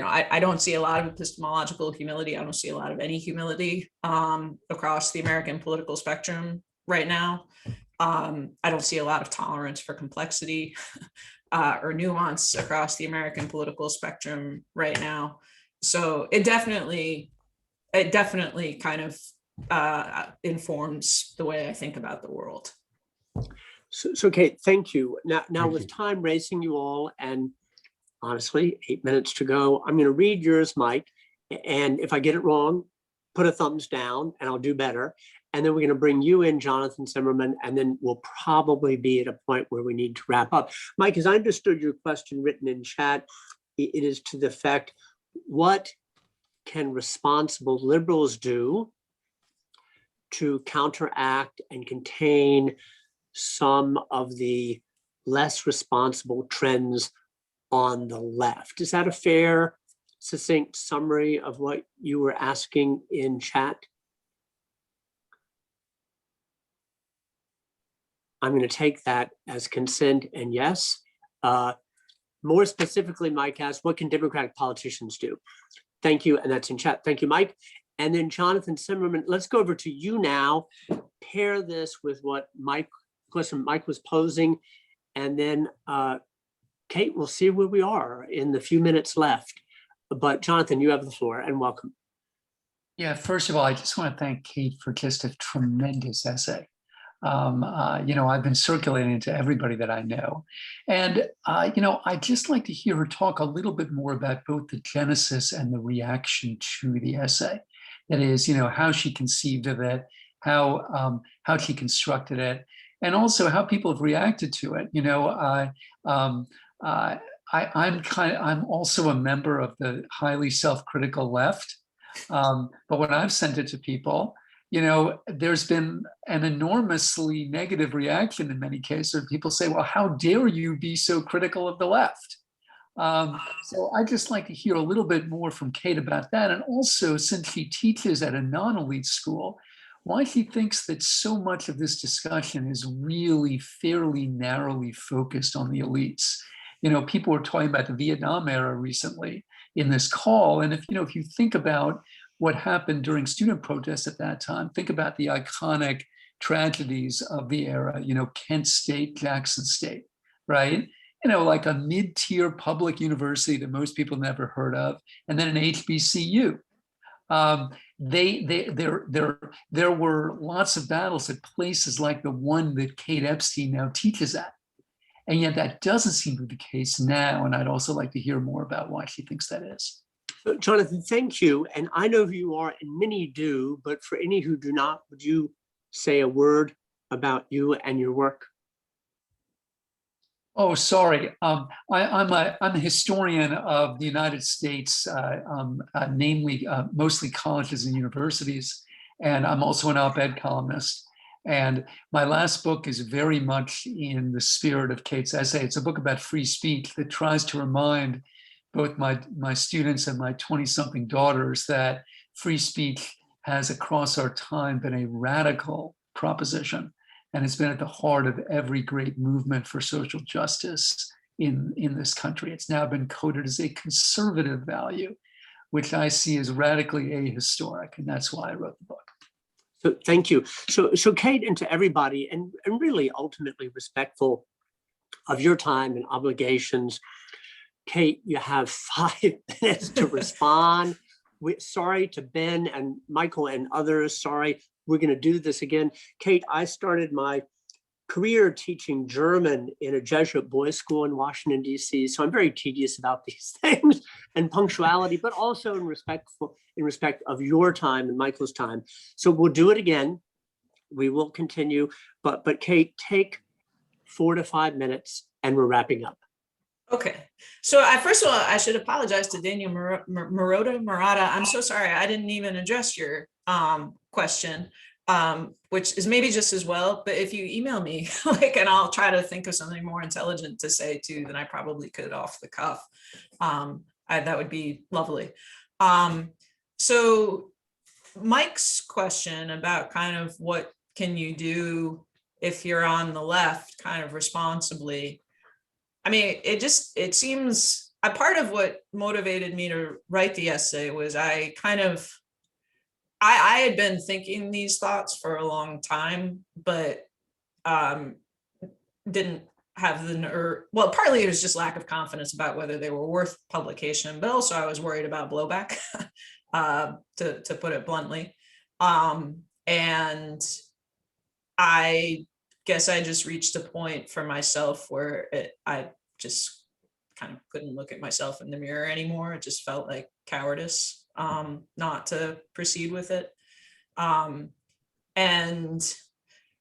I don't see a lot of epistemological humility. I don't see a lot of any humility across the American political spectrum right now. I don't see a lot of tolerance for complexity or nuance across the American political spectrum right now. So it definitely kind of informs the way I think about the world. So Kate, thank you. Now Thank with you. time racing you all, and honestly, 8 minutes to go, I'm going to read yours, Mike. And if I get it wrong, put a thumbs down and I'll do better. And then we're going to bring you in, Jonathan Zimmerman, and then we'll probably be at a point where we need to wrap up. Mike, as I understood your question written in chat, it is to the effect, what can responsible liberals do to counteract and contain some of the less responsible trends on the left? Is that a fair, succinct summary of what you were asking in chat? I'm going to take that as consent and yes. More specifically, Mike asked, what can Democratic politicians do? Thank you, and that's in chat. Thank you, Mike. And then Jonathan Zimmerman, let's go over to you now. Pair this with what Mike was posing, and then Kate, we'll see where we are in the few minutes left. But Jonathan, you have the floor, and welcome. Yeah, first of all, I just want to thank Kate for just a tremendous essay. I've been circulating it to everybody that I know. And, I'd just like to hear her talk a little bit more about both the genesis and the reaction to the essay. That is, how she conceived of it, how she constructed it, and also how people have reacted to it. I'm also a member of the highly self-critical left. But when I've sent it to people, there's been an enormously negative reaction in many cases. People say, well, how dare you be so critical of the left? So I'd just like to hear a little bit more from Kate about that. And also, since she teaches at a non-elite school, why she thinks that so much of this discussion is really fairly narrowly focused on the elites. People were talking about the Vietnam era recently in this call. And if you think about what happened during student protests at that time, think about the iconic tragedies of the era, Kent State, Jackson State, right? Like a mid-tier public university that most people never heard of, and then an HBCU. There were lots of battles at places like the one that Kate Epstein now teaches at. And yet that doesn't seem to be the case now. And I'd also like to hear more about why she thinks that is. Jonathan, thank you. And I know who you are, and many do, but for any who do not, would you say a word about you and your work? Oh, sorry. I'm a historian of the United States, namely mostly colleges and universities. And I'm also an op-ed columnist. And my last book is very much in the spirit of Kate's essay. It's a book about free speech that tries to remind both my students and my 20-something daughters that free speech has across our time been a radical proposition. And it's been at the heart of every great movement for social justice in this country. It's now been coded as a conservative value, which I see as radically ahistoric. And that's why I wrote the book. So thank you. So Kate, and to everybody, and really ultimately respectful of your time and obligations, Kate, you have 5 minutes to respond. Sorry to Ben and Michael and others. Sorry, we're going to do this again. Kate, I started my career teaching German in a Jesuit boys' school in Washington, D.C. So I'm very tedious about these things and punctuality, but also in respect of your time and Michael's time. So we'll do it again. We will continue, but Kate, take 4 to 5 minutes and we're wrapping up. Okay, so first of all, I should apologize to Daniel Murata. I'm so sorry, I didn't even address your question, which is maybe just as well. But if you email me, and I'll try to think of something more intelligent to say too than I probably could off the cuff. That would be lovely. So Mike's question about kind of what can you do if you're on the left, kind of responsibly. I mean, it seems a part of what motivated me to write the essay was I had been thinking these thoughts for a long time, but didn't have the nerve. Well, partly it was just lack of confidence about whether they were worth publication, but also I was worried about blowback, to put it bluntly. And I guess I just reached a point for myself where I just kind of couldn't look at myself in the mirror anymore. It just felt like cowardice not to proceed with it. And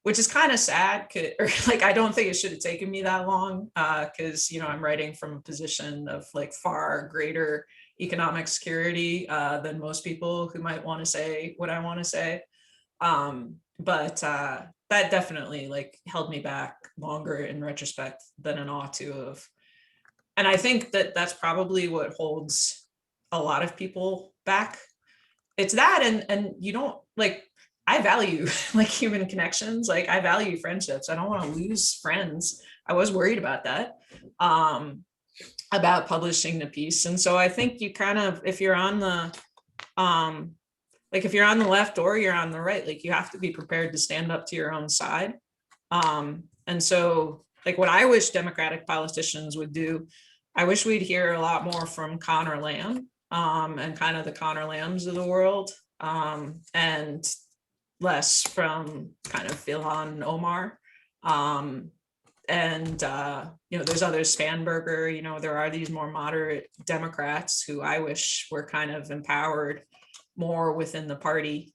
which is kind of sad, or like, I don't think it should have taken me that long, because, I'm writing from a position of like far greater economic security than most people who might want to say what I want to say. But that definitely like held me back longer in retrospect than an ought to have. And I think that that's probably what holds a lot of people back. It's that, and you don't like, I value like human connections. Like I value friendships. I don't want to lose friends. I was worried about that, about publishing the piece. And so I think you kind of, if you're on the, if you're on the left or you're on the right, like you have to be prepared to stand up to your own side. And so like what I wish Democratic politicians would do, I wish we'd hear a lot more from Connor Lamb and kind of the Connor Lambs of the world, and less from kind of Ilhan Omar. And there's others, Spanberger, there are these more moderate Democrats who I wish were kind of empowered more within the party.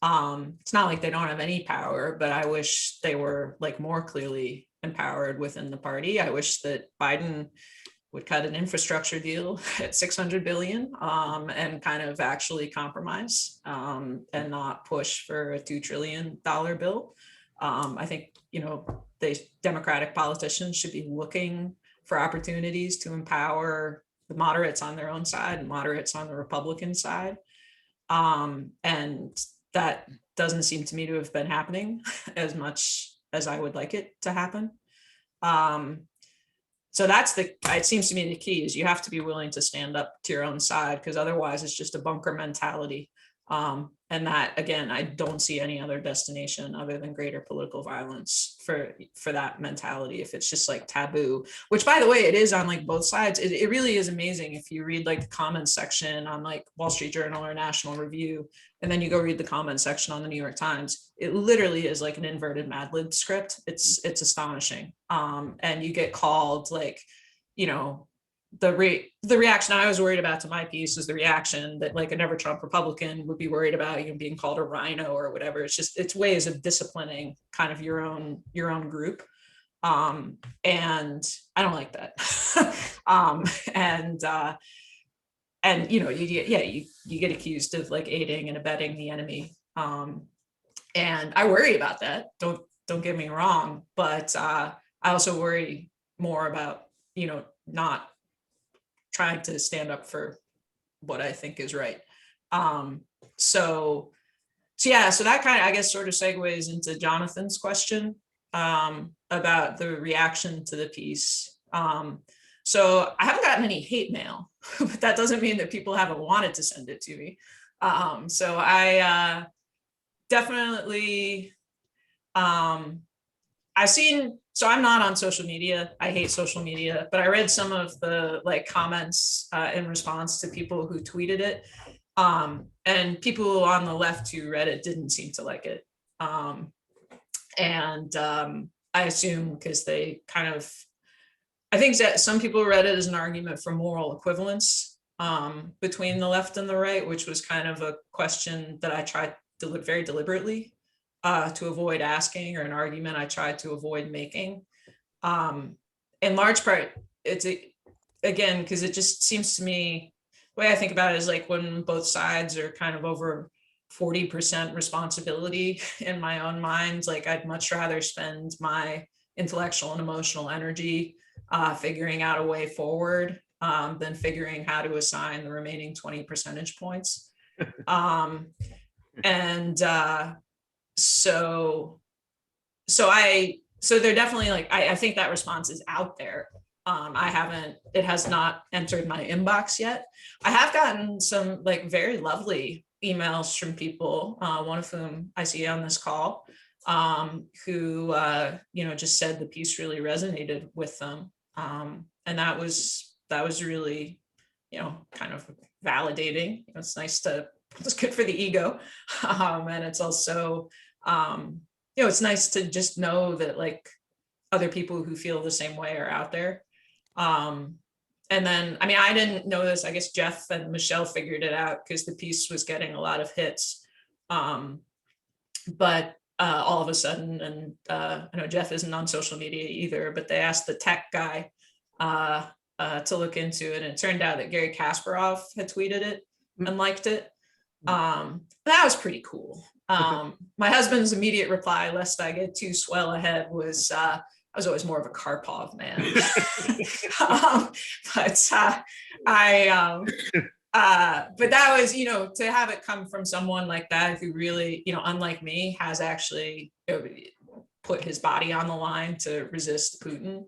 It's not like they don't have any power, but I wish they were like more clearly empowered within the party. I wish that Biden would cut an infrastructure deal at $600 billion and kind of actually compromise and not push for a $2 trillion bill. I think, the Democratic politicians should be looking for opportunities to empower the moderates on their own side and moderates on the Republican side. And that doesn't seem to me to have been happening as much as I would like it to happen. So it seems to me the key is you have to be willing to stand up to your own side, because otherwise it's just a bunker mentality. And that, again, I don't see any other destination other than greater political violence for that mentality. If it's just like taboo, which by the way, it is on like both sides. It really is amazing if you read like the comments section on like Wall Street Journal or National Review, and then you go read the comments section on the New York Times. It literally is like an inverted Mad Lib script. It's astonishing. And you get called like, the reaction I was worried about to my piece is the reaction that like a never Trump Republican would be worried about, being called a rhino or whatever. It's ways of disciplining kind of your own group. And I don't like that. You get accused of like aiding and abetting the enemy. And I worry about that. Don't get me wrong, but I also worry more about, not trying to stand up for what I think is right. So that kind of, I guess, sort of segues into Jonathan's question about the reaction to the piece. So I haven't gotten any hate mail, but that doesn't mean that people haven't wanted to send it to me. So I definitely, so I'm not on social media. I hate social media, but I read some of the like comments in response to people who tweeted it. And people on the left who read it didn't seem to like it. I assume because they kind of, I think that some people read it as an argument for moral equivalence between the left and the right, which was kind of a question that I tried very deliberately to avoid asking, or an argument I tried to avoid making. In large part, it's again, because it just seems to me, the way I think about it is like when both sides are kind of over 40% responsibility in my own mind, like I'd much rather spend my intellectual and emotional energy figuring out a way forward than figuring how to assign the remaining 20 percentage points. So they're definitely like, I think that response is out there. It has not entered my inbox yet. I have gotten some like very lovely emails from people, one of whom I see on this call, who, just said the piece really resonated with them. And that was really, kind of validating. It's nice it's good for the ego. And it's also, it's nice to just know that like other people who feel the same way are out there. And then, I didn't know this, I guess Jeff and Michelle figured it out because the piece was getting a lot of hits. But all of a sudden, and I know Jeff isn't on social media either, but they asked the tech guy to look into it. And it turned out that Gary Kasparov had tweeted it and liked it. That was pretty cool. My husband's immediate reply, lest I get too swell ahead, was I was always more of a Karpov man. But that was, to have it come from someone like that who really, unlike me, has actually put his body on the line to resist Putin,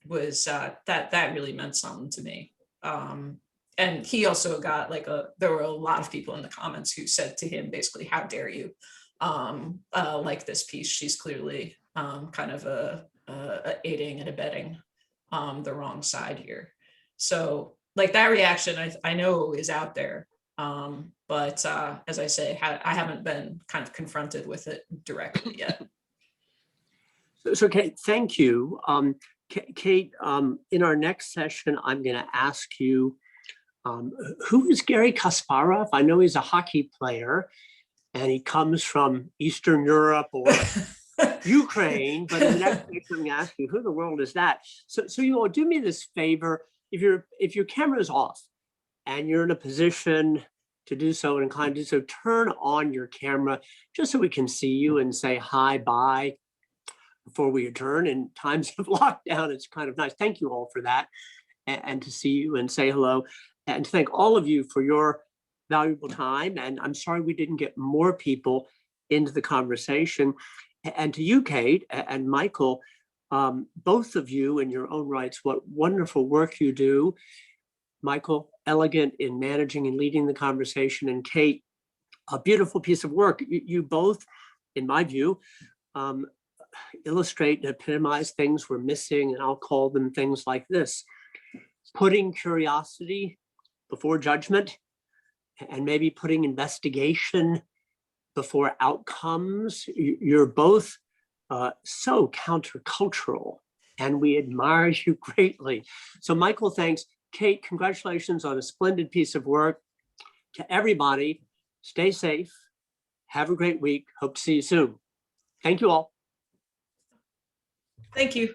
was that really meant something to me. And he also got there were a lot of people in the comments who said to him, basically, how dare you like this piece? She's clearly kind of aiding and abetting the wrong side here. So like that reaction, I know is out there. But as I say, I haven't been kind of confronted with it directly yet. So Kate, thank you. Kate, in our next session, I'm going to ask you, who is Gary Kasparov? I know he's a hockey player and he comes from Eastern Europe or Ukraine, but in the next case, I'm going to ask you, who in the world is that? So you all do me this favor. If your camera is off and you're in a position to do so and inclined to do so, turn on your camera just so we can see you and say hi, bye before we adjourn. In times of lockdown, it's kind of nice. Thank you all for that, and to see you and say hello, and to thank all of you for your valuable time. And I'm sorry we didn't get more people into the conversation. And to you, Kate and Michael, both of you in your own rights, what wonderful work you do. Michael, elegant in managing and leading the conversation, and Kate, a beautiful piece of work. You both, in my view, illustrate and epitomize things we're missing, and I'll call them things like this: putting curiosity before judgment, and maybe putting investigation before outcomes. You're both so countercultural, and we admire you greatly. So Michael, thanks. Kate, congratulations on a splendid piece of work. To everybody, stay safe. Have a great week. Hope to see you soon. Thank you all. Thank you.